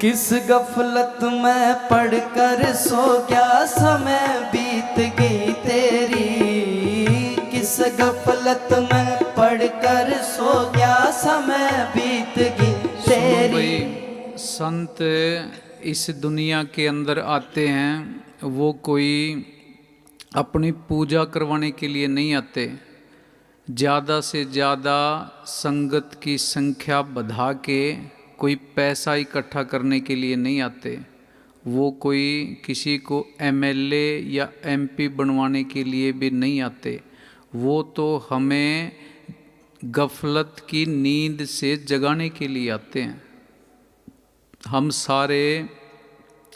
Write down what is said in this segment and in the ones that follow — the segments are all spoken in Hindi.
किस गफलत में पढ़कर सो गया, समय बीत गई तेरी। किस गफलत में पढ़कर सो गया, समय बीत गई तेरी। भाई, संत इस दुनिया के अंदर आते हैं, वो कोई अपनी पूजा करवाने के लिए नहीं आते। ज़्यादा से ज़्यादा संगत की संख्या बढ़ा के कोई पैसा इकट्ठा करने के लिए नहीं आते। वो कोई किसी को एमएलए या एमपी बनवाने के लिए भी नहीं आते। वो तो हमें गफलत की नींद से जगाने के लिए आते हैं। हम सारे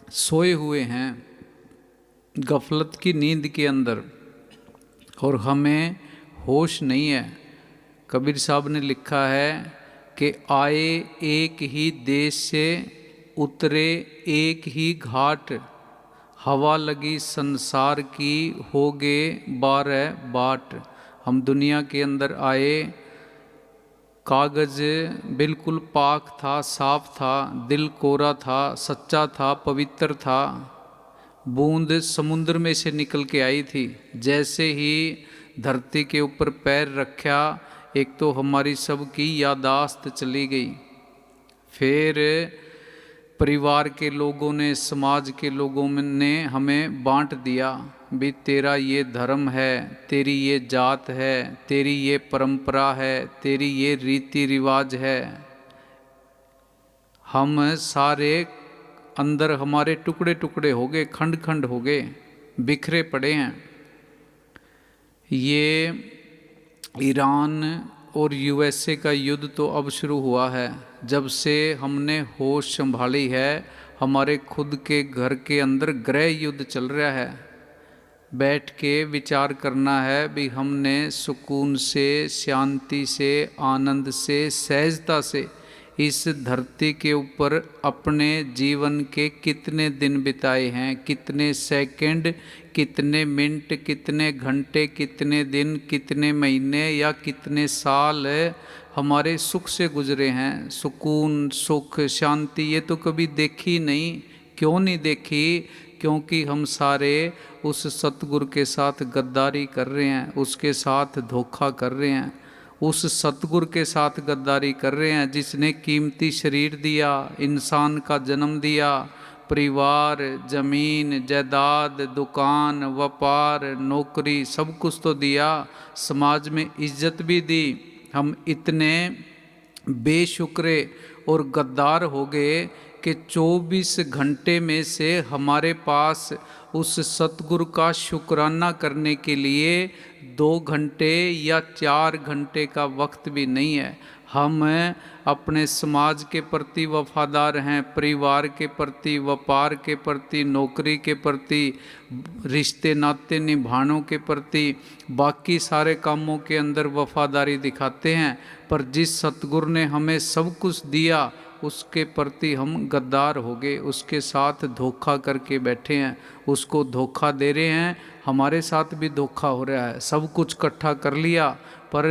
सोए हुए हैं गफलत की नींद के अंदर और हमें होश नहीं है। कबीर साहब ने लिखा है कि आए एक ही देश से, उतरे एक ही घाट, हवा लगी संसार की, हो गए 12 बाट। हम दुनिया के अंदर आए, कागज़ बिल्कुल पाक था, साफ था, दिल कोरा था, सच्चा था, पवित्र था। बूंद समुद्र में से निकल के आई थी। जैसे ही धरती के ऊपर पैर रखा, एक तो हमारी सबकी यादाश्त चली गई। फिर परिवार के लोगों ने, समाज के लोगों ने हमें बांट दिया भी तेरा ये धर्म है, तेरी ये जात है, तेरी ये परंपरा है, तेरी ये रीति रिवाज है। हम सारे अंदर हमारे टुकड़े टुकड़े हो गए, खंड खंड हो गए, बिखरे पड़े हैं। ये ईरान और यूएसए का युद्ध तो अब शुरू हुआ है। जब से हमने होश संभाली है, हमारे खुद के घर के अंदर गृह युद्ध चल रहा है। बैठ के विचार करना है भी हमने सुकून से, शांति से, आनंद से, सहजता से इस धरती के ऊपर अपने जीवन के कितने दिन बिताए हैं, कितने सेकंड, कितने मिनट, कितने घंटे, कितने दिन, कितने महीने या कितने साल हमारे सुख से गुजरे हैं। सुकून, सुख, शांति ये तो कभी देखी नहीं। क्यों नहीं देखी? क्योंकि हम सारे उस सतगुरु के साथ गद्दारी कर रहे हैं, उसके साथ धोखा कर रहे हैं, उस सतगुरु के साथ गद्दारी कर रहे हैं जिसने कीमती शरीर दिया, इंसान का जन्म दिया, परिवार, जमीन, जायदाद, दुकान, व्यापार, नौकरी, सब कुछ तो दिया, समाज में इज्जत भी दी। हम इतने बेशुक्रे और गद्दार हो गए कि 24 घंटे में से हमारे पास उस सतगुरु का शुक्राना करने के लिए 2 घंटे या 4 घंटे का वक्त भी नहीं है। हम अपने समाज के प्रति वफादार हैं, परिवार के प्रति, व्यापार के प्रति, नौकरी के प्रति, रिश्ते नाते निभानों के प्रति, बाकी सारे कामों के अंदर वफादारी दिखाते हैं। पर जिस सतगुरु ने हमें सब कुछ दिया उसके प्रति हम गद्दार हो गए, उसके साथ धोखा करके बैठे हैं, उसको धोखा दे रहे हैं। हमारे साथ भी धोखा हो रहा है। सब कुछ इकट्ठा कर लिया पर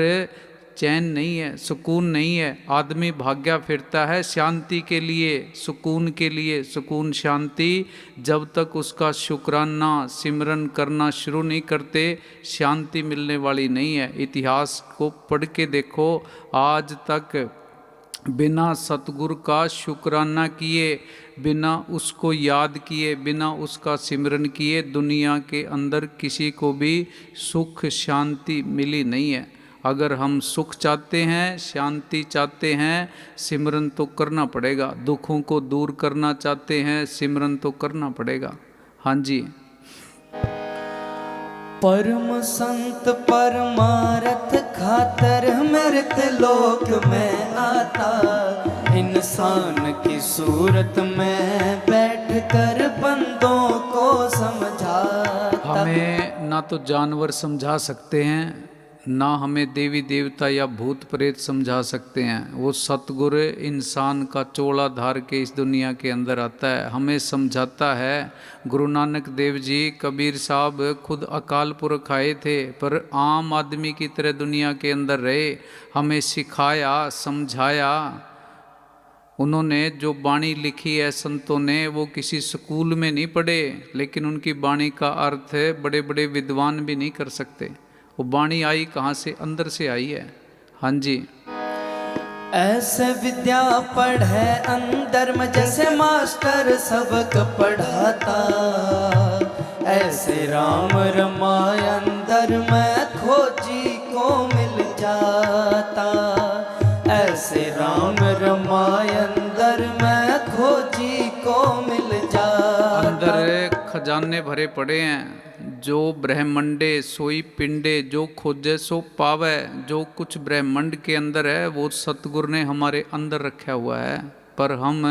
चैन नहीं है, सुकून नहीं है। आदमी भाग्या फिरता है शांति के लिए, सुकून के लिए। सुकून, शांति जब तक उसका शुक्राना, सिमरन करना शुरू नहीं करते, शांति मिलने वाली नहीं है। इतिहास को पढ़ के देखो, आज तक बिना सतगुरु का शुक्राना किए, बिना उसको याद किए, बिना उसका सिमरन किए, दुनिया के अंदर किसी को भी सुख शांति मिली नहीं है। अगर हम सुख चाहते हैं, शांति चाहते हैं, सिमरन तो करना पड़ेगा। दुखों को दूर करना चाहते हैं, सिमरन तो करना पड़ेगा। हाँ जी। परम संत परमारथ खातर मृत लोक में आता, इंसान की सूरत में बैठ कर बंदों को समझाता। हमें ना तो जानवर समझा सकते हैं, ना हमें देवी देवता या भूत प्रेत समझा सकते हैं। वो सतगुरु इंसान का चोला धार के इस दुनिया के अंदर आता है, हमें समझाता है। गुरु नानक देव जी, कबीर साहब खुद अकाल पुरख आए थे पर आम आदमी की तरह दुनिया के अंदर रहे, हमें सिखाया, समझाया। उन्होंने जो वाणी लिखी है संतों ने वो किसी स्कूल में नहीं पढ़े, लेकिन उनकी वाणी का अर्थ बड़े बड़े विद्वान भी नहीं कर सकते। वो वाणी आई कहाँ से? अंदर से आई है। हाँ जी। ऐसे विद्या पढ़े अंदर में जैसे मास्टर सबक पढ़ाता, ऐसे राम रमाय अंदर में खोजी को मिल जाता, ऐसे राम रमाय अंदर में खोजी को मिल जाता। अंदर खजाने भरे पड़े हैं, जो ब्रह्मंडे सोई पिंडे, जो खोजे सो पावे। जो कुछ ब्रह्मंड के अंदर है वो सतगुरु ने हमारे अंदर रखा हुआ है, पर हम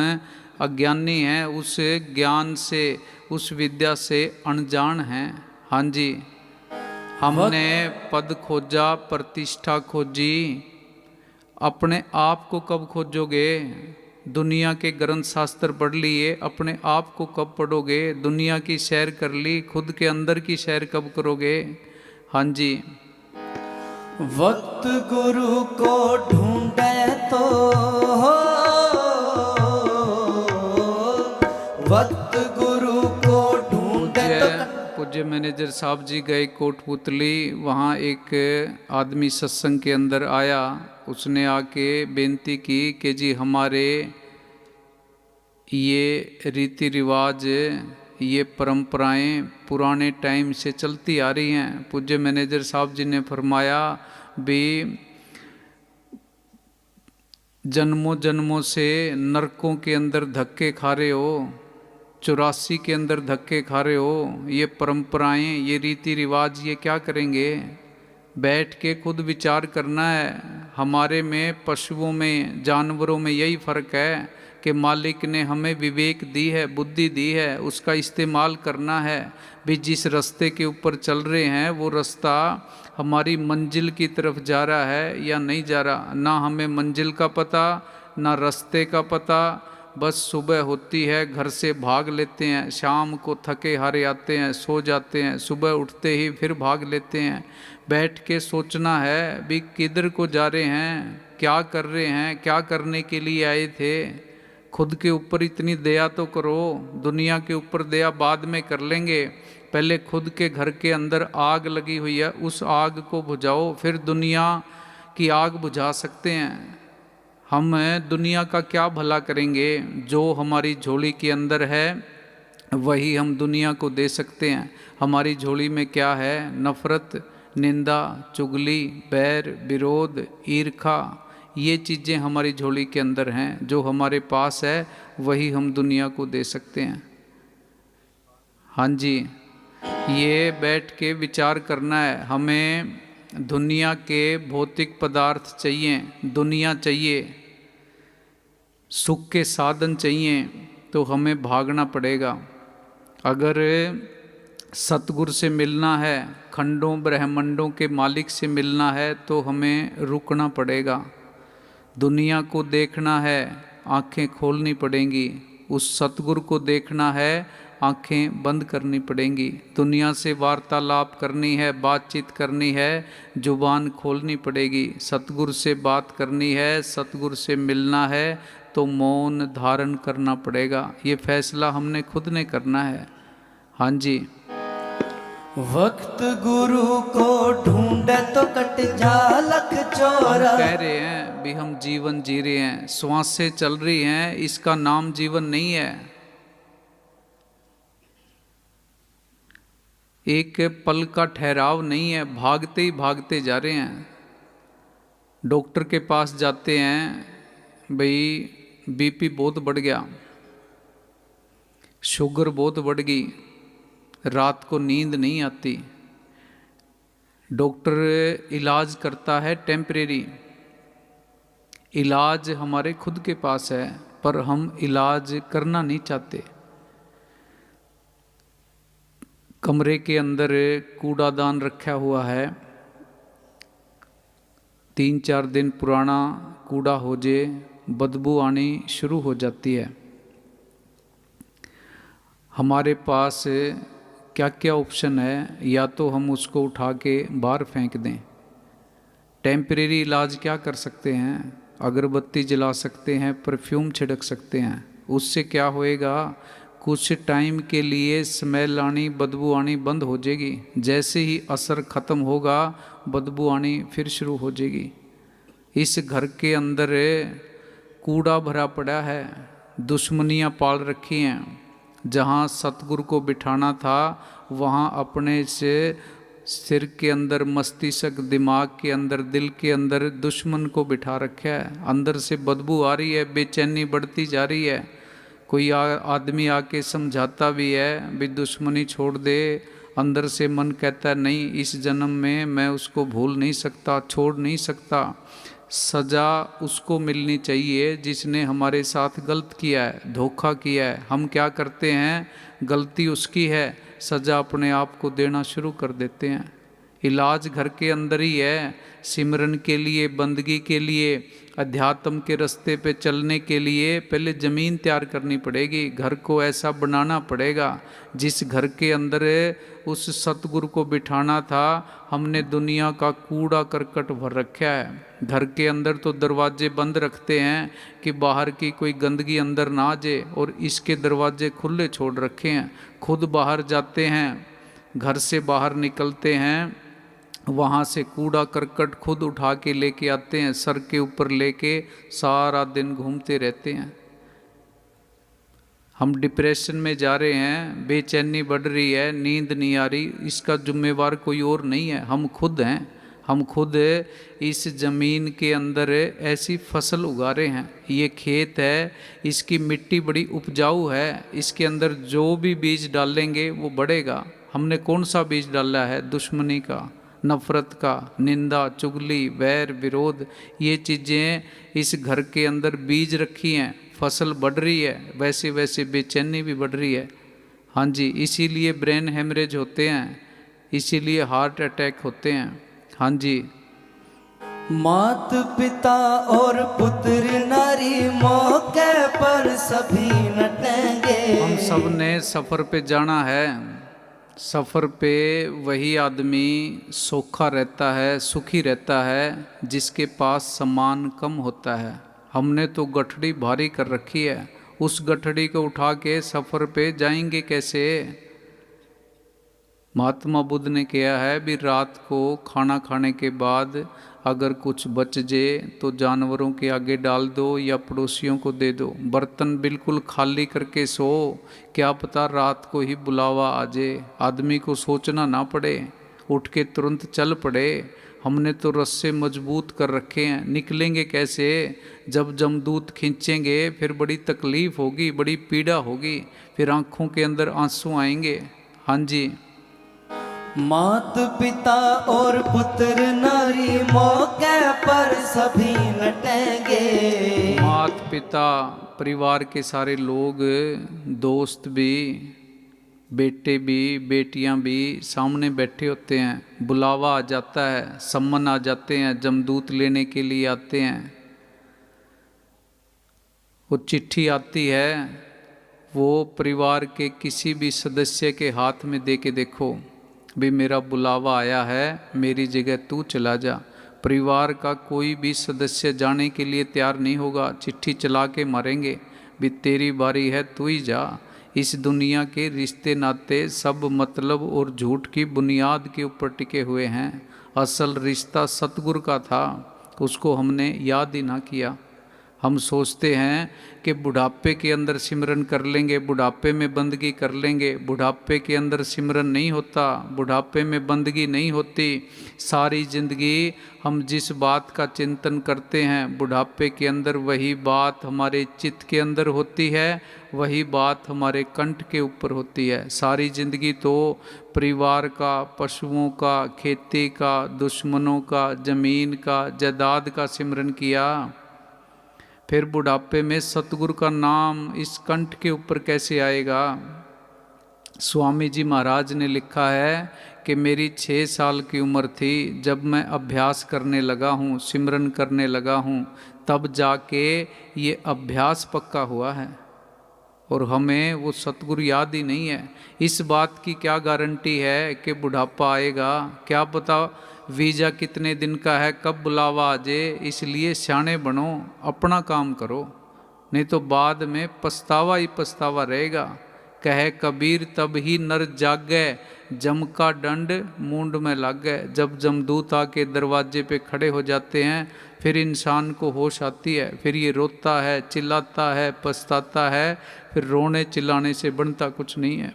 अज्ञानी हैं, उस ज्ञान से उस विद्या से अनजान हैं। हाँ जी। हमने पद खोजा, प्रतिष्ठा खोजी, अपने आप को कब खोजोगे? दुनिया के ग्रंथ शास्त्र पढ़ लिए, अपने आप को कब पढ़ोगे? दुनिया की सैर कर ली, खुद के अंदर की सैर कब करोगे? हाँ जी। वक्त गुरु को ढूंढे तो वक्त गुरु को ढूंढे तो। पूज्य मैनेजर साहब जी गए कोटपुतली, वहाँ एक आदमी सत्संग के अंदर आया, उसने आके बेनती की कि जी हमारे ये रीति रिवाज, ये परंपराएं पुराने टाइम से चलती आ रही हैं। पूज्य मैनेजर साहब जी ने फरमाया भी जन्मों जन्मों से नरकों के अंदर धक्के खा रहे हो, 84 के अंदर धक्के खा रहे हो, ये परंपराएं, ये रीति रिवाज, ये क्या करेंगे? बैठ के खुद विचार करना है। हमारे में, पशुओं में, जानवरों में यही फ़र्क है कि मालिक ने हमें विवेक दी है, बुद्धि दी है, उसका इस्तेमाल करना है। भी जिस रास्ते के ऊपर चल रहे हैं वो रास्ता हमारी मंजिल की तरफ जा रहा है या नहीं जा रहा। ना हमें मंजिल का पता, ना रास्ते का पता। बस सुबह होती है घर से भाग लेते हैं, शाम को थके हारे आते हैं, सो जाते हैं, सुबह उठते ही फिर भाग लेते हैं। बैठ के सोचना है भी किधर को जा रहे हैं, क्या कर रहे हैं, क्या करने के लिए आए थे। खुद के ऊपर इतनी दया तो करो, दुनिया के ऊपर दया बाद में कर लेंगे। पहले खुद के घर के अंदर आग लगी हुई है, उस आग को बुझाओ, फिर दुनिया की आग बुझा सकते हैं। हम दुनिया का क्या भला करेंगे? जो हमारी झोली के अंदर है वही हम दुनिया को दे सकते हैं। हमारी झोली में क्या है? नफरत, निंदा, चुगली, बैर, विरोध, ईर्खा, ये चीज़ें हमारी झोली के अंदर हैं। जो हमारे पास है वही हम दुनिया को दे सकते हैं। हाँ जी, ये बैठ के विचार करना है। हमें दुनिया के भौतिक पदार्थ चाहिए, दुनिया चाहिए, सुख के साधन चाहिए, तो हमें भागना पड़ेगा। अगर सतगुरु से मिलना है, खंडों ब्रह्मंडों के मालिक से मिलना है, तो हमें रुकना पड़ेगा। दुनिया को देखना है, आंखें खोलनी पड़ेंगी। उस सतगुरु को देखना है, आंखें बंद करनी पड़ेंगी। दुनिया से वार्तालाप करनी है, बातचीत करनी है, जुबान खोलनी पड़ेगी। सतगुरु से बात करनी है, सतगुरु से मिलना है, तो मौन धारण करना पड़ेगा। ये फैसला हमने खुद ने करना है। हाँ जी। वक्त गुरु को ढूंढे तो कट जा लख चौरा। हम कह रहे हैं भी हम जीवन जी रहे हैं, श्वासें चल रही हैं, इसका नाम जीवन नहीं है। एक पल का ठहराव नहीं है, भागते ही भागते जा रहे हैं। डॉक्टर के पास जाते हैं, भाई बीपी बहुत बढ़ गया, शुगर बहुत बढ़ गई, रात को नींद नहीं आती। डॉक्टर इलाज करता है टेम्परेरी, इलाज हमारे खुद के पास है, पर हम इलाज करना नहीं चाहते। कमरे के अंदर कूड़ादान रखा हुआ है, 3-4 दिन पुराना कूड़ा हो जाए, बदबू आनी शुरू हो जाती है। हमारे पास क्या क्या ऑप्शन है? या तो हम उसको उठा के बाहर फेंक दें। टेम्परेरी इलाज क्या कर सकते हैं? अगरबत्ती जला सकते हैं, परफ्यूम छिड़क सकते हैं, उससे क्या होएगा, कुछ टाइम के लिए स्मेल आनी, बदबू आनी बंद हो जाएगी। जैसे ही असर ख़त्म होगा बदबू आनी फिर शुरू हो जाएगी। इस घर के अंदर कूड़ा भरा पड़ा है, दुश्मनियाँ पाल रखी हैं। जहाँ सतगुरु को बिठाना था वहाँ अपने से सिर के अंदर, मस्तिष्क, दिमाग के अंदर, दिल के अंदर दुश्मन को बिठा रखा है। अंदर से बदबू आ रही है, बेचैनी बढ़ती जा रही है। कोई आदमी आके समझाता भी है भी दुश्मनी छोड़ दे, अंदर से मन कहता है नहीं, इस जन्म में मैं उसको भूल नहीं सकता, छोड़ नहीं सकता। सज़ा उसको मिलनी चाहिए जिसने हमारे साथ गलत किया है, धोखा किया है। हम क्या करते हैं, गलती उसकी है, सज़ा अपने आप को देना शुरू कर देते हैं। इलाज घर के अंदर ही है। सिमरन के लिए, बंदगी के लिए, अध्यात्म के रास्ते पे चलने के लिए पहले ज़मीन तैयार करनी पड़ेगी। घर को ऐसा बनाना पड़ेगा जिस घर के अंदर उस सतगुरु को बिठाना था, हमने दुनिया का कूड़ा करकट भर रखा है। घर के अंदर तो दरवाजे बंद रखते हैं कि बाहर की कोई गंदगी अंदर ना आ जाए, और इसके दरवाजे खुले छोड़ रखे हैं। खुद बाहर जाते हैं, घर से बाहर निकलते हैं, वहाँ से कूड़ा करकट खुद उठा के लेके आते हैं, सर के ऊपर लेके सारा दिन घूमते रहते हैं। हम डिप्रेशन में जा रहे हैं, बेचैनी बढ़ रही है, नींद नहीं आ रही, इसका जिम्मेवार कोई और नहीं है, हम खुद हैं। हम खुद इस ज़मीन के अंदर ऐसी फसल उगा रहे हैं। ये खेत है, इसकी मिट्टी बड़ी उपजाऊ है, इसके अंदर जो भी बीज डालेंगे वो बढ़ेगा। हमने कौन सा बीज डाला है, दुश्मनी का, नफ़रत का, निंदा, चुगली, वैर, विरोध, ये चीज़ें इस घर के अंदर बीज रखी हैं। फसल बढ़ रही है, वैसे वैसे बेचैनी भी बढ़ रही है। हाँ जी, इसीलिए ब्रेन हेमरेज होते हैं, इसीलिए हार्ट अटैक होते हैं। हाँ जी, मात पिता और पुत्र नारी मौके पर सभी नटेंगे। हम सब ने सफ़र पे जाना है। सफ़र पे वही आदमी सौखा रहता है, सुखी रहता है जिसके पास सामान कम होता है। हमने तो गठड़ी भारी कर रखी है, उस गठड़ी को उठा के सफ़र पे जाएंगे कैसे। महात्मा बुद्ध ने कहा है भी रात को खाना खाने के बाद अगर कुछ बच जाए तो जानवरों के आगे डाल दो या पड़ोसियों को दे दो। बर्तन बिल्कुल खाली करके सो, क्या पता रात को ही बुलावा आ जाए, आदमी को सोचना ना पड़े, उठ के तुरंत चल पड़े। हमने तो रस्से मजबूत कर रखे हैं, निकलेंगे कैसे। जब जमदूत खींचेंगे फिर बड़ी तकलीफ़ होगी, बड़ी पीड़ा होगी, फिर आँखों के अंदर आंसू आएंगे। हाँ जी, मात पिता और पुत्र नारी मौके पर सभी नटेंगे। मात पिता, परिवार के सारे लोग, दोस्त भी, बेटे भी, बेटियां भी सामने बैठे होते हैं। बुलावा आ जाता है, सम्मन आ जाते हैं, जमदूत लेने के लिए आते हैं। वो चिट्ठी आती है, वो परिवार के किसी भी सदस्य के हाथ में दे के देखो भी मेरा बुलावा आया है, मेरी जगह तू चला जा। परिवार का कोई भी सदस्य जाने के लिए तैयार नहीं होगा, चिट्ठी चला के मारेंगे भी तेरी बारी है, तू ही जा। इस दुनिया के रिश्ते नाते सब मतलब और झूठ की बुनियाद के ऊपर टिके हुए हैं। असल रिश्ता सतगुरु का था, उसको हमने याद ही ना किया। हम सोचते हैं कि बुढ़ापे के अंदर सिमरन कर लेंगे, बुढ़ापे में बंदगी कर लेंगे। बुढ़ापे के अंदर सिमरन नहीं होता, बुढ़ापे में बंदगी नहीं होती। सारी ज़िंदगी हम जिस बात का चिंतन करते हैं, बुढ़ापे के अंदर वही बात हमारे चित्त के अंदर होती है, वही बात हमारे कंठ के ऊपर होती है। सारी ज़िंदगी तो परिवार का, पशुओं का, खेती का, दुश्मनों का, ज़मीन का, जायदाद का सिमरन किया। फिर बुढ़ापे में सतगुरु का नाम इस कंठ के ऊपर कैसे आएगा। स्वामी जी महाराज ने लिखा है कि मेरी 6 साल की उम्र थी जब मैं अभ्यास करने लगा हूँ, सिमरन करने लगा हूँ, तब जाके ये अभ्यास पक्का हुआ है। और हमें वो सतगुरु याद ही नहीं है। इस बात की क्या गारंटी है कि बुढ़ापा आएगा, क्या पता वीज़ा कितने दिन का है, कब बुलावा आ जाए। इसलिए सियाने बनो, अपना काम करो, नहीं तो बाद में पछतावा ही पछतावा रहेगा। कहे कबीर तब ही नर जागे, जम का दंड मूंड में लागे। जब जमदूत आके दरवाजे पे खड़े हो जाते हैं फिर इंसान को होश आती है, फिर ये रोता है, चिल्लाता है, पछताता है। फिर रोने चिल्लाने से बनता कुछ नहीं है।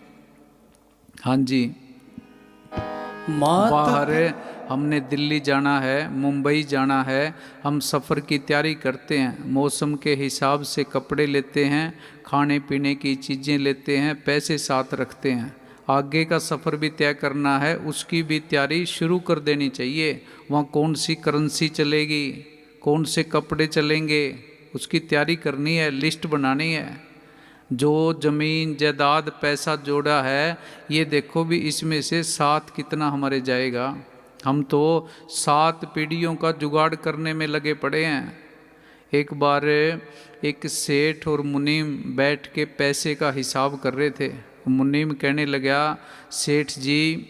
हाँ जी, मात बाहर हमने दिल्ली जाना है, मुंबई जाना है, हम सफ़र की तैयारी करते हैं, मौसम के हिसाब से कपड़े लेते हैं, खाने पीने की चीज़ें लेते हैं, पैसे साथ रखते हैं। आगे का सफ़र भी तय करना है, उसकी भी तैयारी शुरू कर देनी चाहिए। वहाँ कौन सी करेंसी चलेगी, कौन से कपड़े चलेंगे, उसकी तैयारी करनी है, लिस्ट बनानी है। जो ज़मीन जायदाद पैसा जोड़ा है, ये देखो भी इसमें से साथ कितना हमारे जाएगा। हम तो 7 पीढ़ियों का जुगाड़ करने में लगे पड़े हैं। एक बार एक सेठ और मुनीम बैठ के पैसे का हिसाब कर रहे थे। मुनीम कहने लगा, सेठ जी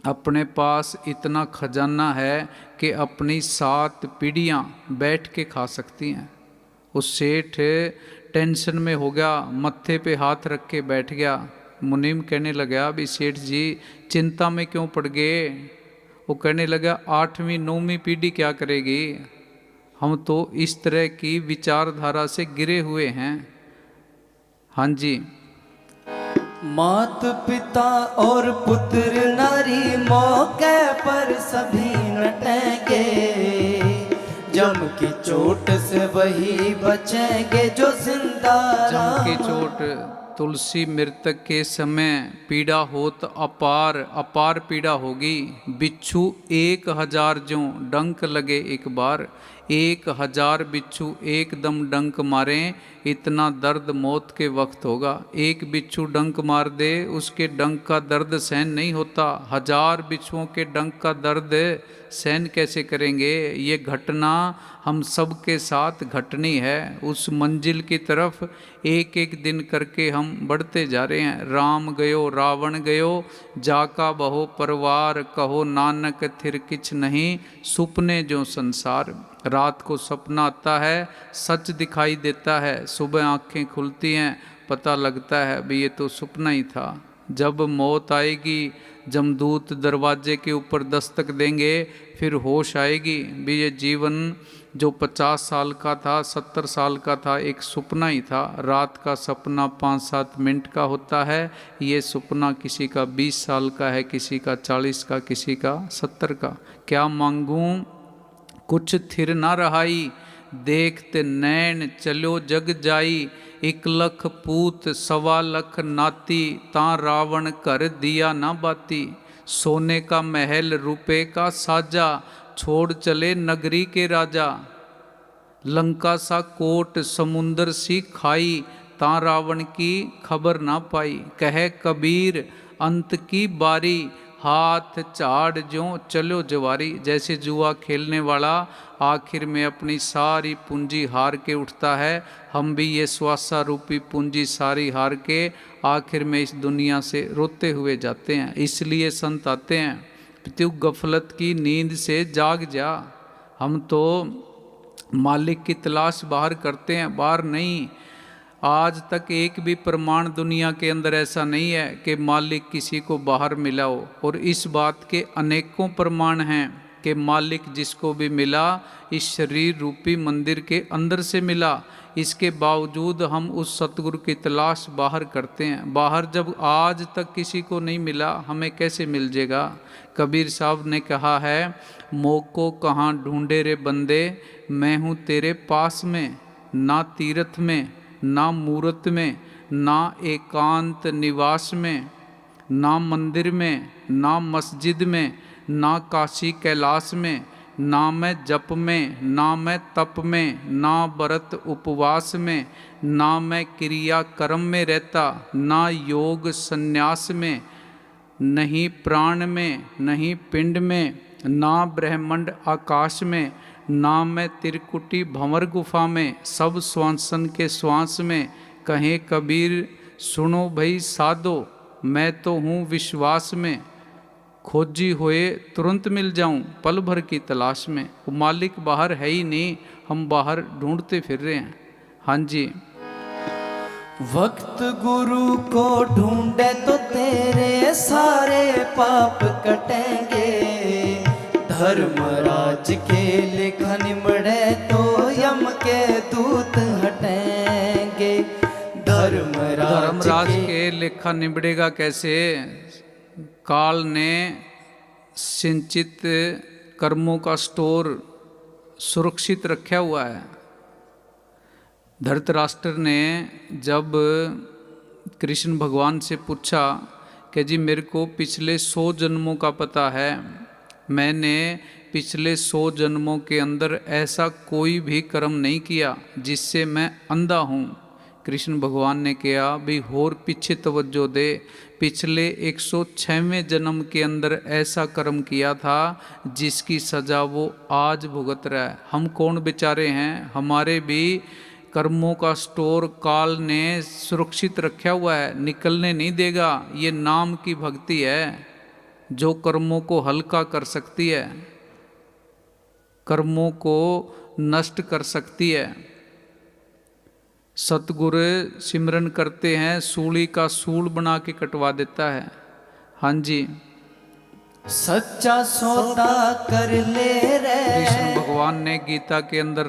अपने पास इतना खजाना है कि अपनी 7 पीढ़ियाँ बैठ के खा सकती हैं। उस सेठ टेंशन में हो गया, मत्थे पे हाथ रख के बैठ गया। मुनीम कहने लगा, भी सेठ जी चिंता में क्यों पड़ गए। वो कहने लगा, 8वीं 9वीं पीढ़ी क्या करेगी, हम तो इस तरह की विचारधारा से गिरे हुए हैं। हाँ जी, मात पिता और पुत्र नारी मौके पर सभी नटेंगे, जम की चोट से वही बचेंगे जो जिंदा जम की रहा। चोट तुलसी मृतक के समय पीड़ा होत अपार, अपार पीड़ा होगी। बिच्छू 1000 जो डंक लगे एक बार, 1000 बिच्छू एकदम डंक मारें, इतना दर्द मौत के वक्त होगा। एक बिच्छू डंक मार दे, उसके डंक का दर्द सहन नहीं होता, 1000 बिच्छुओं के डंक का दर्द सहन कैसे करेंगे। ये घटना हम सब के साथ घटनी है। उस मंजिल की तरफ एक एक दिन करके हम बढ़ते जा रहे हैं। राम गयो रावण गयो, जाका बहो परवार, कहो नानक थिर किछ नहीं, सुपने जो संसार। रात को सपना आता है, सच दिखाई देता है, सुबह आंखें खुलती हैं, पता लगता है भी ये तो सपना ही था। जब मौत आएगी, जमदूत दरवाजे के ऊपर दस्तक देंगे, फिर होश आएगी भी ये जीवन जो 50 साल का था, 70 साल का था, एक सपना ही था। रात का सपना 5-7 मिनट का होता है, ये सपना किसी का 20 साल का है, किसी का 40 का, किसी का 70 का। क्या मांगूं कुछ थिर ना रहाई, देखते नैन चलो जग जाई, 1 लख पूत 1.25 लख नाती, ता रावण कर दिया ना बाती। सोने का महल रुपए का साजा, छोड़ चले नगरी के राजा। लंका सा कोट समुंदर सी खाई, ता रावण की खबर ना पाई। कहे कबीर अंत की बारी, हाथ झाड़ जो चलो जवारी। जैसे जुआ खेलने वाला आखिर में अपनी सारी पूंजी हार के उठता है, हम भी ये स्वासा रूपी पूंजी सारी हार के आखिर में इस दुनिया से रोते हुए जाते हैं। इसलिए संत आते हैं, तू गफलत की नींद से जाग जा। हम तो मालिक की तलाश बाहर करते हैं, बाहर नहीं। आज तक एक भी प्रमाण दुनिया के अंदर ऐसा नहीं है कि मालिक किसी को बाहर मिला हो। और इस बात के अनेकों प्रमाण हैं कि मालिक जिसको भी मिला इस शरीर रूपी मंदिर के अंदर से मिला। इसके बावजूद हम उस सतगुरु की तलाश बाहर करते हैं। बाहर जब आज तक किसी को नहीं मिला, हमें कैसे मिल जाएगा। कबीर साहब ने कहा है, मोको कहाँ ढूंढे रे बंदे, मैं हूँ तेरे पास में। ना तीर्थ में, ना मूर्त में, ना एकांत निवास में, ना मंदिर में, ना मस्जिद में, ना काशी कैलाश में, ना मैं जप में, ना मैं तप में, ना व्रत उपवास में, ना मैं क्रिया कर्म में रहता, ना योग संन्यास में, नहीं प्राण में, नहीं पिंड में, ना ब्रह्मांड आकाश में, ना मैं त्रिकुटी भंवर गुफा में, सब श्वासन के श्वास में। कहे कबीर सुनो भई साधो, मैं तो हूँ विश्वास में, खोजी हुए तुरंत मिल जाऊं पल भर की तलाश में। वो मालिक बाहर है ही नहीं, हम बाहर ढूंढते फिर रहे हैं। हाँ जी। वक्त गुरु को ढूंढे तो तेरे सारे पाप कटेंगे, धर्मराज के लेखा निमड़े तो यम के दूत हटेंगे। धर्मराज के लेखा निबड़ेगा कैसे? काल ने सिंचित कर्मों का स्टोर सुरक्षित रखा हुआ है। धृतराष्ट्र ने जब कृष्ण भगवान से पूछा कि जी मेरे को पिछले 100 जन्मों का पता है, मैंने पिछले 100 जन्मों के अंदर ऐसा कोई भी कर्म नहीं किया जिससे मैं अंधा हूँ। कृष्ण भगवान ने कहा भी होर पीछे तवज्जो दे, पिछले 106वें जन्म के अंदर ऐसा कर्म किया था जिसकी सज़ा वो आज भुगत रहा है। हम कौन बेचारे हैं, हमारे भी कर्मों का स्टोर काल ने सुरक्षित रखा हुआ है, निकलने नहीं देगा। ये नाम की भक्ति है जो कर्मों को हल्का कर सकती है, कर्मों को नष्ट कर सकती है। सतगुरु सिमरन करते हैं, सूली का सूल बना के कटवा देता है। हाँ जी। सच्चा सौदा कर ले रे। कृष्ण भगवान ने गीता के अंदर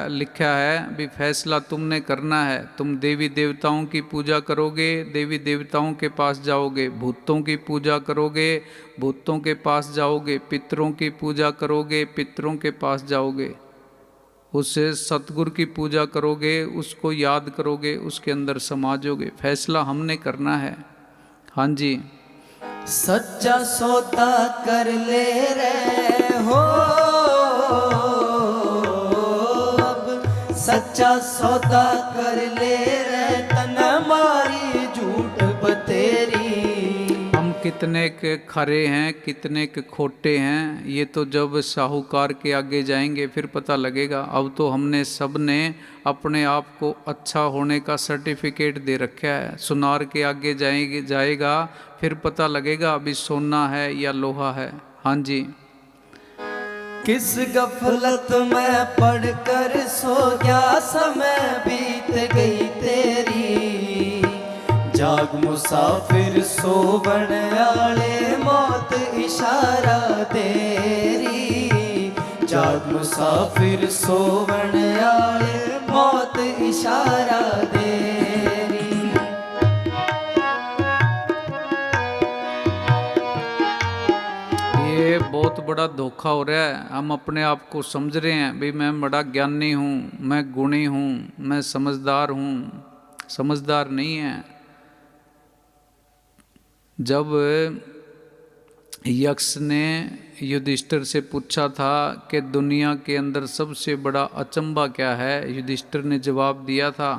लिखा है भी फैसला तुमने करना है। तुम देवी देवताओं की पूजा करोगे, देवी देवताओं के पास जाओगे, भूतों की पूजा करोगे, भूतों के पास जाओगे, पितरों की पूजा करोगे, पितरों के पास जाओगे, उससे सतगुरु की पूजा करोगे, उसको याद करोगे, उसके अंदर समा जाओगे। फैसला हमने करना है। हाँ जी। सच्चा सौदा कर ले रे हो, अब सच्चा सौदा कर ले रे, तन मारी झूठ बतेरी। हम कितने के खरे हैं, कितने के खोटे हैं, ये तो जब साहूकार के आगे जाएंगे फिर पता लगेगा। अब तो हमने सबने अपने आप को अच्छा होने का सर्टिफिकेट दे रखा है। सुनार के आगे जाएगा फिर पता लगेगा अभी सोना है या लोहा है। हाँ जी। किस गफलत में पढ़कर सो गया, समय बीत गई तेरी। जाग मुसाफिर सोवण आले, मौत इशारा तेरी। जाग मुसाफिर सोवण आले, मौत इशारा तेरी। ये बहुत बड़ा धोखा हो रहा है। हम अपने आप को समझ रहे हैं भाई मैं बड़ा ज्ञानी हूँ, मैं गुणी हूँ, मैं समझदार हूँ। समझदार नहीं है। जब यक्ष ने युधिष्ठिर से पूछा था कि दुनिया के अंदर सबसे बड़ा अचंभा क्या है, युधिष्ठिर ने जवाब दिया था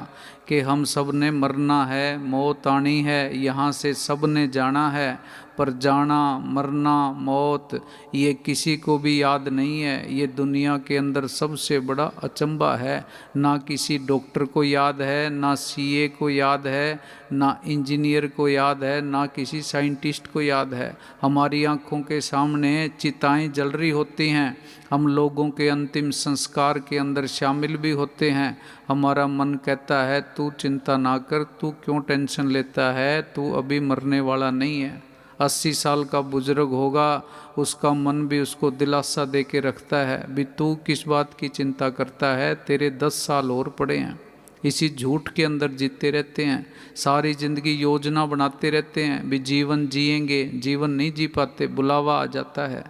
कि हम सब ने मरना है, मौत आनी है, यहाँ से सब ने जाना है, पर जाना, मरना, मौत ये किसी को भी याद नहीं है। ये दुनिया के अंदर सबसे बड़ा अचंभा है। ना किसी डॉक्टर को याद है, ना सीए को याद है, ना इंजीनियर को याद है, ना किसी साइंटिस्ट को याद है। हमारी आँखों के सामने चिताएं जल रही होती हैं, हम लोगों के अंतिम संस्कार के अंदर शामिल भी होते हैं। हमारा मन कहता है तू चिंता ना कर, तू क्यों टेंशन लेता है, तू अभी मरने वाला नहीं है। 80 साल का बुजुर्ग होगा, उसका मन भी उसको दिलासा दे के रखता है भी तू किस बात की चिंता करता है, तेरे 10 साल और पड़े हैं। इसी झूठ के अंदर जीते रहते हैं, सारी ज़िंदगी योजना बनाते रहते हैं भी जीवन जिएंगे, जीवन नहीं जी पाते, बुलावा आ जाता है।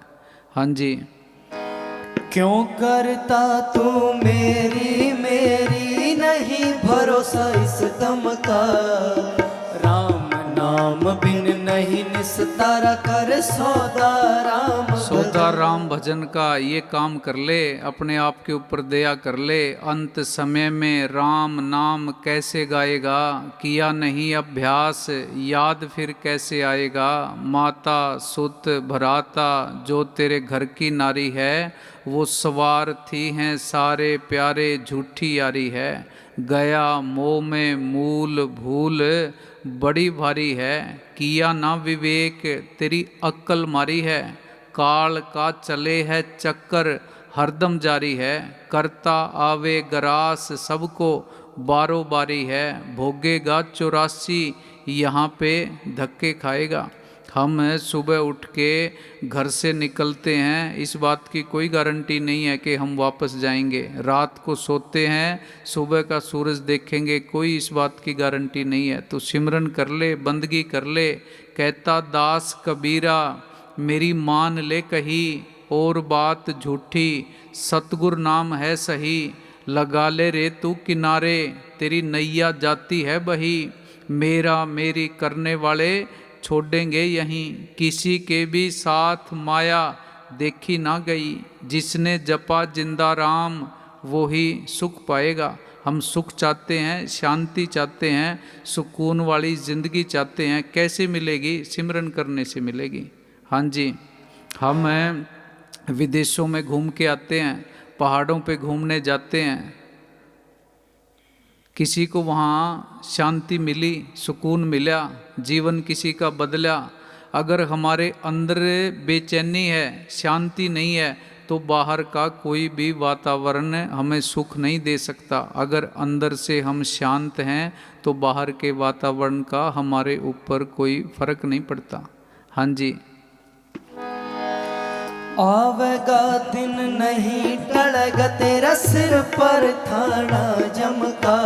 हाँ जी। क्यों करता तू मेरी मेरी नहीं भरोसा इस दम का। राम नाम बिन नहीं निस्तारा कर सौदा राम सौदा राम भजन का। ये काम कर ले, अपने आप के ऊपर दया कर ले। अंत समय में राम नाम कैसे गाएगा, किया नहीं अभ्यास याद फिर कैसे आएगा। माता सुत भराता जो तेरे घर की नारी है, वो स्वार्थी हैं सारे प्यारे, झूठी यारी है। गया मोह में मूल भूल बड़ी भारी है, किया ना विवेक तेरी अक्ल मारी है। काल का चले है चक्कर हरदम जारी है, करता आवे ग्रास सबको बारो बारी है। भोगेगा 84 यहाँ पे धक्के खाएगा। हम सुबह उठ के घर से निकलते हैं, इस बात की कोई गारंटी नहीं है कि हम वापस जाएंगे। रात को सोते हैं, सुबह का सूरज देखेंगे, कोई इस बात की गारंटी नहीं है। तो सिमरन कर ले, बंदगी कर ले। कहता दास कबीरा मेरी मान ले कही, और बात झूठी सतगुर नाम है सही। लगा ले रे तू किनारे तेरी नैया जाती है बही। मेरा मेरी करने वाले छोड़ेंगे यहीं, किसी के भी साथ माया देखी ना गई। जिसने जपा जिंदा राम वो ही सुख पाएगा। हम सुख चाहते हैं, शांति चाहते हैं, सुकून वाली ज़िंदगी चाहते हैं। कैसे मिलेगी? सिमरन करने से मिलेगी। हाँ जी, हम विदेशों में घूम के आते हैं, पहाड़ों पे घूमने जाते हैं, किसी को वहाँ शांति मिली, सुकून मिला, जीवन किसी का बदला। अगर हमारे अंदर बेचैनी है, शांति नहीं है, तो बाहर का कोई भी वातावरण हमें सुख नहीं दे सकता। अगर अंदर से हम शांत हैं तो बाहर के वातावरण का हमारे ऊपर कोई फर्क नहीं पड़ता। हाँ जी। आवेगा दिन नहीं टलेगा तेरा सिर पर थाना जमका।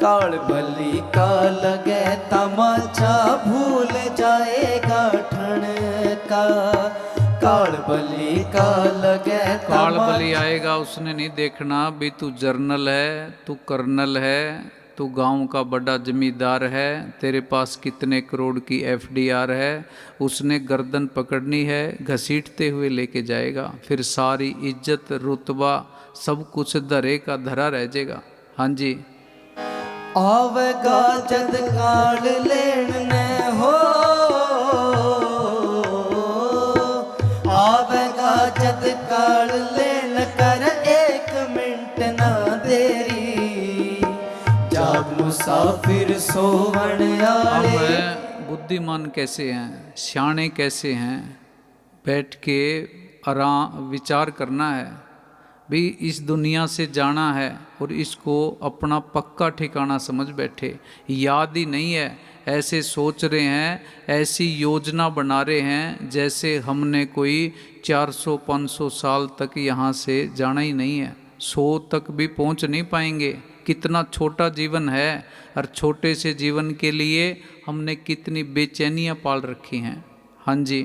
काल भली का लगे तमाचा भूल जाएगा ठण का। काल बली का लगे काल बली आएगा, उसने नहीं देखना भी तू जर्नल है, तू कर्नल है, तू गांव का बड़ा जमींदार है, तेरे पास कितने करोड़ की एफडीआर है। उसने गर्दन पकड़नी है, घसीटते हुए लेके जाएगा। फिर सारी इज्जत रुतबा सब कुछ धरे का धरा रह जाएगा। हाँ जी। आवेगा जद काल लेने हो, आवेगा जद काल लेन कर एक मिनट ना देरी। जाग मुसाफिर सोवन आले। हम बुद्धिमान कैसे हैं, सियाणे कैसे हैं, बैठ के आराम विचार करना है भी इस दुनिया से जाना है और इसको अपना पक्का ठिकाना समझ बैठे। याद ही नहीं है, ऐसे सोच रहे हैं, ऐसी योजना बना रहे हैं जैसे हमने कोई 400-500 साल तक यहाँ से जाना ही नहीं है। 100 तक भी पहुँच नहीं पाएंगे। कितना छोटा जीवन है और छोटे से जीवन के लिए हमने कितनी बेचैनियाँ पाल रखी हैं। हाँ जी।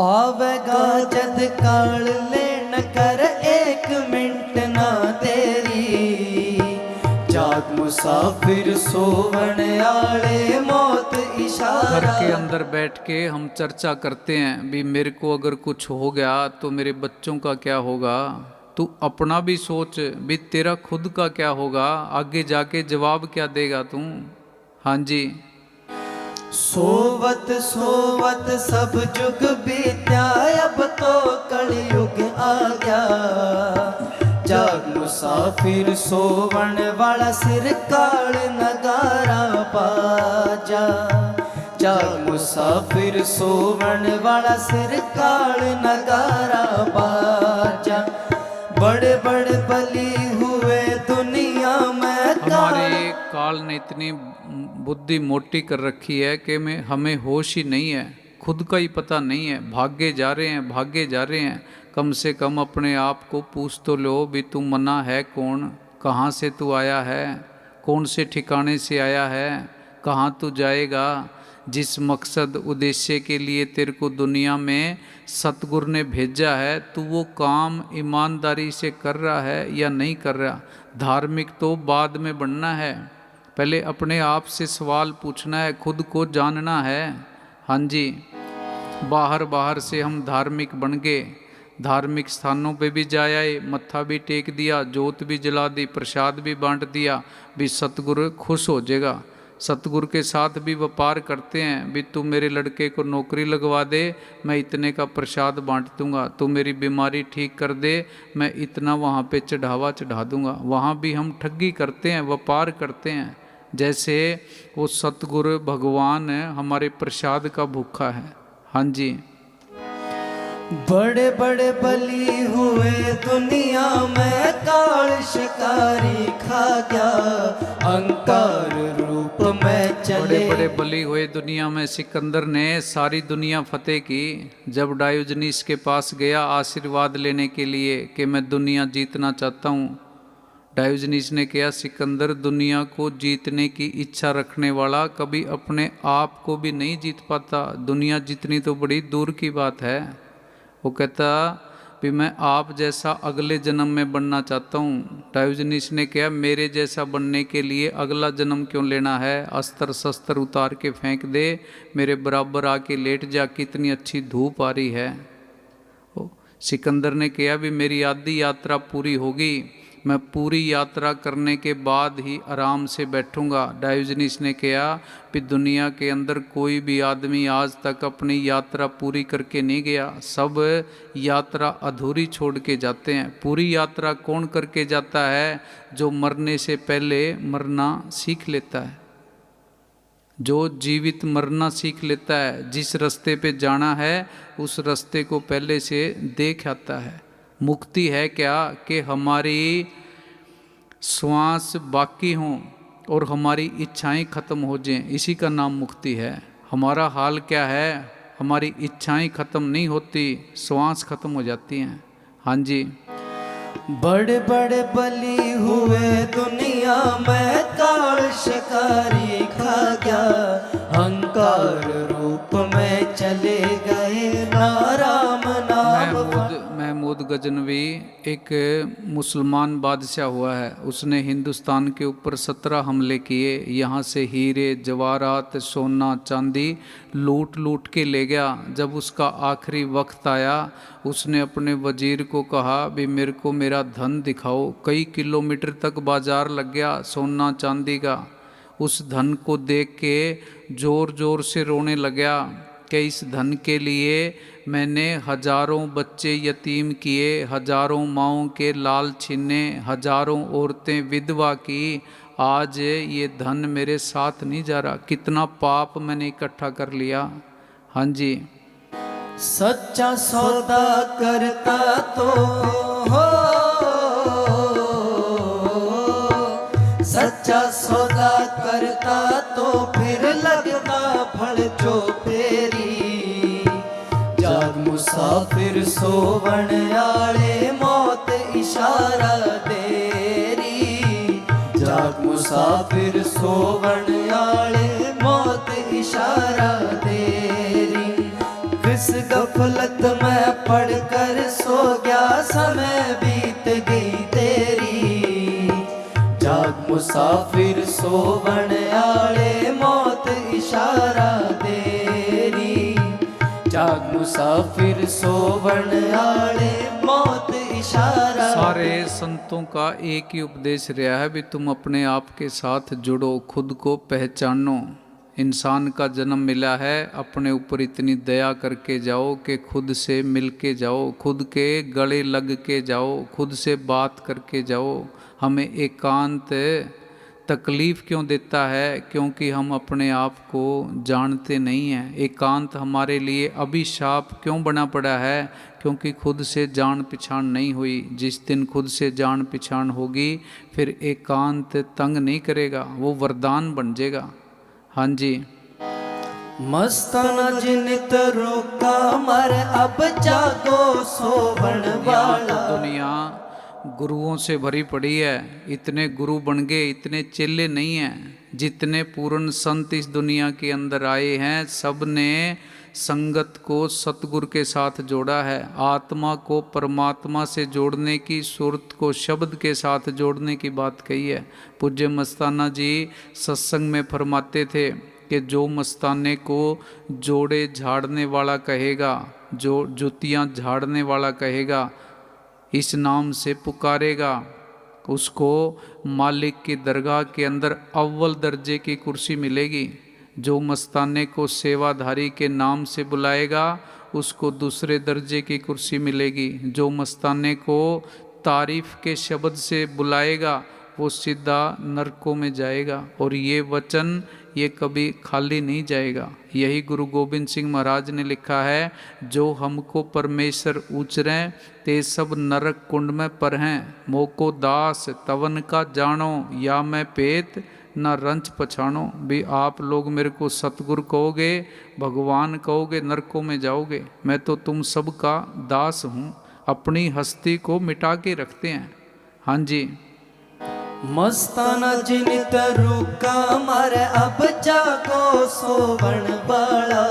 आवेगा जद काल लेन कर एक मिनट ना तेरी। जाग मुसाफिर सोवन आले मौत इशारा। घर के अंदर बैठ के हम चर्चा करते हैं भी मेरे को अगर कुछ हो गया तो मेरे बच्चों का क्या होगा। तू अपना भी सोच भी तेरा खुद का क्या होगा, आगे जाके जवाब क्या देगा तू। हाँ जी। सोवत सोवत सब जुग बीत्या, अब तो कलयुग आ गया। जाग मुसाफिर सोवन वाला सिर काल नगारा बाजा। जाग मुसाफिर सोवन वाला सिर काल नगारा बाजा। बड़े बड़े बली हुए दुनिया में। हमारे काल ने इतनी बुद्धि मोटी कर रखी है कि हमें होश ही नहीं है, खुद का ही पता नहीं है। भागे जा रहे हैं, भागे जा रहे हैं। कम से कम अपने आप को पूछ तो लो भी तू मना है कौन, कहाँ से तू आया है, कौन से ठिकाने से आया है, कहाँ तू जाएगा। जिस मकसद उद्देश्य के लिए तेरे को दुनिया में सतगुरु ने भेजा है, तू वो काम ईमानदारी से कर रहा है या नहीं कर रहा। धार्मिक तो बाद में बनना है, पहले अपने आप से सवाल पूछना है, खुद को जानना है। हाँ जी। बाहर से हम धार्मिक बन गए, धार्मिक स्थानों पे भी जा आए, मत्था भी टेक दिया, जोत भी जला दी, प्रसाद भी बांट दिया भी सतगुरु खुश हो जाएगा। सतगुरु के साथ भी व्यापार करते हैं, भी तू मेरे लड़के को नौकरी लगवा दे, मैं इतने का प्रसाद बांट दूंगा, तू मेरी बीमारी ठीक कर दे, मैं इतना वहाँ पे चढ़ावा चढ़ा दूंगा। वहाँ भी हम ठगी करते हैं, व्यापार करते हैं। जैसे वो सतगुरु भगवान हमारे प्रसाद का भूखा है। हाँ जी। बड़े बड़े बली हुए दुनिया में, काल शिकारी खा गया, अहंकार रूप में चले। बड़े बड़े बली हुए दुनिया में, सिकंदर ने सारी दुनिया फतेह की। जब डायोजनीस के पास गया आशीर्वाद लेने के लिए कि मैं दुनिया जीतना चाहता हूँ, डायोजनीस ने कहा, सिकंदर दुनिया को जीतने की इच्छा रखने वाला कभी अपने आप को भी नहीं जीत पाता, दुनिया जीतनी तो बड़ी दूर की बात है। वो कहता भी मैं आप जैसा अगले जन्म में बनना चाहता हूँ। डायोजनीस ने कहा, मेरे जैसा बनने के लिए अगला जन्म क्यों लेना है, अस्त्र शस्त्र उतार के फेंक दे, मेरे बराबर आके लेट जा, कितनी अच्छी धूप आ रही है। सिकंदर ने कहा भी मेरी आधी यात्रा पूरी होगी, मैं पूरी यात्रा करने के बाद ही आराम से बैठूंगा। डायोजनीस ने कहा कि दुनिया के अंदर कोई भी आदमी आज तक अपनी यात्रा पूरी करके नहीं गया, सब यात्रा अधूरी छोड़ के जाते हैं। पूरी यात्रा कौन करके जाता है, जो मरने से पहले मरना सीख लेता है, जो जीवित मरना सीख लेता है, जिस रास्ते पे जाना है उस रास्ते को पहले से देख आता है। मुक्ति है क्या कि हमारी श्वास बाकी हों और हमारी इच्छाएं खत्म हो जाएं, इसी का नाम मुक्ति है। हमारा हाल क्या है, हमारी इच्छाएं खत्म नहीं होती, श्वास खत्म हो जाती हैं। हाँ जी। बड़े बड़े बली हुए दुनिया में, काल शिकारी खा गया, अहंकार रूप में चले गए, ना राम नाम। महमूद गजनवी एक मुसलमान बादशाह हुआ है, उसने हिंदुस्तान के ऊपर 17 हमले किए। यहाँ से हीरे जवाहरात सोना चांदी लूट लूट के ले गया। जब उसका आखिरी वक्त आया, उसने अपने वजीर को कहा भी मेरे को मेरा धन दिखाओ। कई किलोमीटर तक बाजार लग गया सोना चांदी का। उस धन को देख के जोर जोर से रोने लगा कि इस धन के लिए मैंने हजारों बच्चे यतीम किए, हजारों माँओं के लाल छीने, हजारों औरतें विधवा की, आज ये धन मेरे साथ नहीं जा रहा। कितना पाप मैंने इकट्ठा कर लिया। हाँ जी। सच्चा सौदा करता तो हो, सच्चा सौदा करता तो फिर लगता फल जो फेरी। जाग मुसाफिर सोवण आले, मौत इशारा देरी। जाग मुसाफिर सोवण आले, मौत इशारा देरी। किस गफलत में पढ़कर सो गया, समय बीत गई तेरी। जाग मुसाफिर सोवण आले, मौत इशारा देरी। जाग मुसाफिर सोवण आले, मौत इशारा। सारे संतों का एक ही उपदेश रहा है भी तुम अपने आप के साथ जुड़ो, खुद को पहचानो। इंसान का जन्म मिला है, अपने ऊपर इतनी दया करके जाओ कि खुद से मिल के जाओ, खुद के गले लग के जाओ, खुद से बात करके जाओ। हमें एकांत तकलीफ़ क्यों देता है, क्योंकि हम अपने आप को जानते नहीं हैं। एकांत हमारे लिए अभिशाप क्यों बना पड़ा है, क्योंकि खुद से जान पहचान नहीं हुई। जिस दिन खुद से जान पहचान होगी फिर एकांत तंग नहीं करेगा, वो वरदान बन जाएगा। हाँ जी। मस्ताना जिनित रोका मर, अब जागो सोवण वाला। दुनिया गुरुओं से भरी पड़ी है, इतने गुरु बन गए, इतने चेले नहीं हैं। जितने पूर्ण संत इस दुनिया के अंदर आए हैं, सब ने संगत को सतगुरु के साथ जोड़ा है। आत्मा को परमात्मा से जोड़ने की, सुरत को शब्द के साथ जोड़ने की बात कही है। पूज्य मस्ताना जी सत्संग में फरमाते थे कि जो मस्ताने को जोड़े झाड़ने वाला कहेगा, जो जुतियाँ झाड़ने वाला कहेगा, इस नाम से पुकारेगा उसको मालिक की दरगाह के अंदर अव्वल दर्जे की कुर्सी मिलेगी। जो मस्ताने को सेवाधारी के नाम से बुलाएगा उसको दूसरे दर्जे की कुर्सी मिलेगी। जो मस्ताने को तारीफ के शब्द से बुलाएगा वो सीधा नरकों में जाएगा। और ये वचन ये कभी खाली नहीं जाएगा। यही गुरु गोबिंद सिंह महाराज ने लिखा है, जो हमको परमेश्वर उचरें ते सब नरक कुंड में पर हैं। मोको दास तवन का जानो, या मैं पेत ना रंच पछाणो। भी आप लोग मेरे को सतगुरु कहोगे, भगवान कहोगे, नरकों में जाओगे। मैं तो तुम सबका दास हूँ। अपनी हस्ती को मिटा के रखते हैं। हाँ जी। मस्ताना जिनित रुका मारे अब जागो सोवण वाला।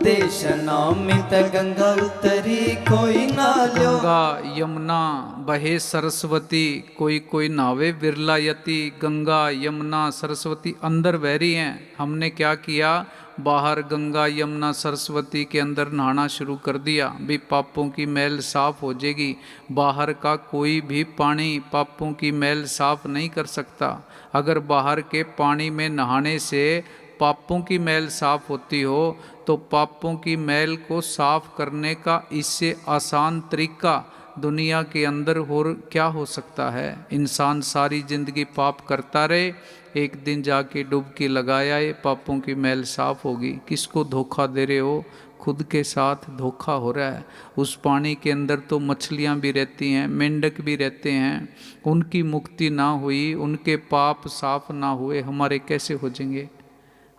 देश नामित गंगा उतरी कोई ना ल्यो। गंगा यमुना बहे सरस्वती, कोई कोई नावे बिरला यति। गंगा यमुना सरस्वती अंदर बह रही हैं। हमने क्या किया, बाहर गंगा यमुना सरस्वती के अंदर नहाना शुरू कर दिया। भी पापों की मैल साफ हो जाएगी। बाहर का कोई भी पानी पापों की मैल साफ नहीं कर सकता। अगर बाहर के पानी में नहाने से पापों की मैल साफ होती हो तो पापों की मैल को साफ करने का इससे आसान तरीका दुनिया के अंदर और क्या हो सकता है। इंसान सारी जिंदगी पाप करता रहे, एक दिन जाके डुबकी लगाया ये पापों की मैल साफ होगी। किसको धोखा दे रहे हो? खुद के साथ धोखा हो रहा है। उस पानी के अंदर तो मछलियां भी रहती हैं, मेंढक भी रहते हैं। उनकी मुक्ति ना हुई, उनके पाप साफ ना हुए, हमारे कैसे हो जाएंगे?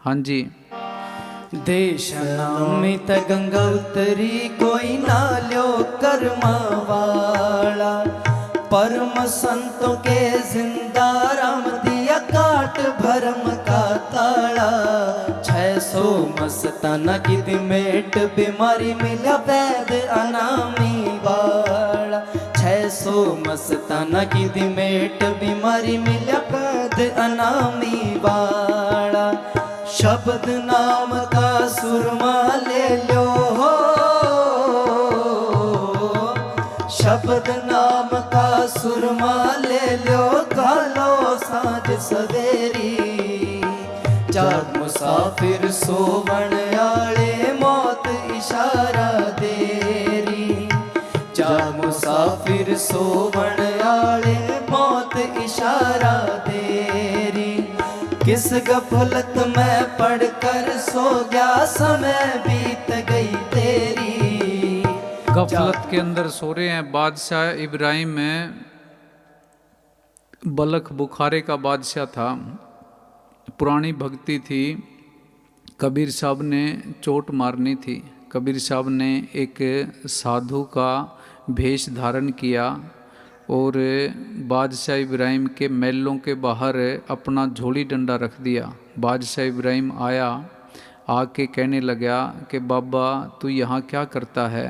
हाँ जी। देश नामित गंगा उतरी कोई ना ल्यो कर्मा वाला। परम संतों के जिंदा राम दिया काट भरम का ताला। 600 मस्ताना की दिमेट बीमारी मिला वैद अनामी वाला। 600 मस्ताना की दिमेट बीमारी मिला वैद अनामी वाला। शब्द नाम का सुरमा ले लो हो, शब्द नाम का सुरमा ले लो। कालो सांझ सवेरी जाग मुसाफिर सोवण आले मौत इशारा देरी। जाग मुसाफिर सोवण आले मौत इशारा देरी। किस गफलत में पढ़कर सो गया समय बीत गई तेरी। गफलत के अंदर सो रहे हैं। बादशाह इब्राहिम में बलख बुखारे का बादशाह था। पुरानी भक्ति थी। कबीर साहब ने चोट मारनी थी। कबीर साहब ने एक साधु का भेष धारण किया और बादशाह इब्राहिम के महलों के बाहर अपना झोली डंडा रख दिया। बादशाह इब्राहिम आया, आके कहने लगा कि बाबा तू यहाँ क्या करता है?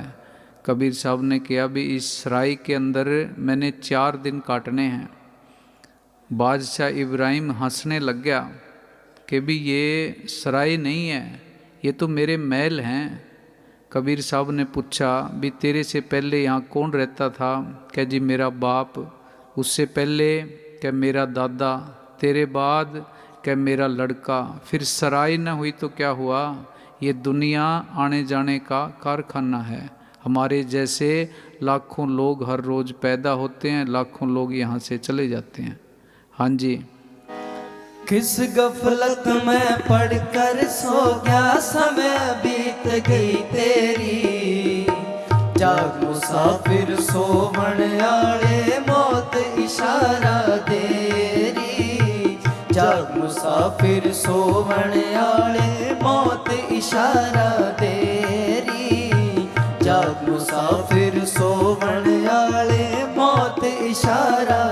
कबीर साहब ने कहा भी इस सराय के अंदर मैंने 4 दिन काटने हैं। बादशाह इब्राहिम हंसने लग गया कि भी ये सराय नहीं है, ये तो मेरे महल हैं। कबीर साहब ने पूछा भी तेरे से पहले यहाँ कौन रहता था? क्या जी मेरा बाप, उससे पहले क्या मेरा दादा, तेरे बाद क्या मेरा लड़का। फिर सराय न हुई तो क्या हुआ? ये दुनिया आने जाने का कारखाना है। हमारे जैसे लाखों लोग हर रोज़ पैदा होते हैं, लाखों लोग यहाँ से चले जाते हैं। हाँ जी। किस गफलत में पढ़कर सो गया समय बीत गई तेरी। जाग मुसाफिर सोवण आले मौत इशारा देरी। जाग मुसाफिर सोवण आले मौत इशारा देरी। जाग मुसाफिर सोवण आले मौत इशारा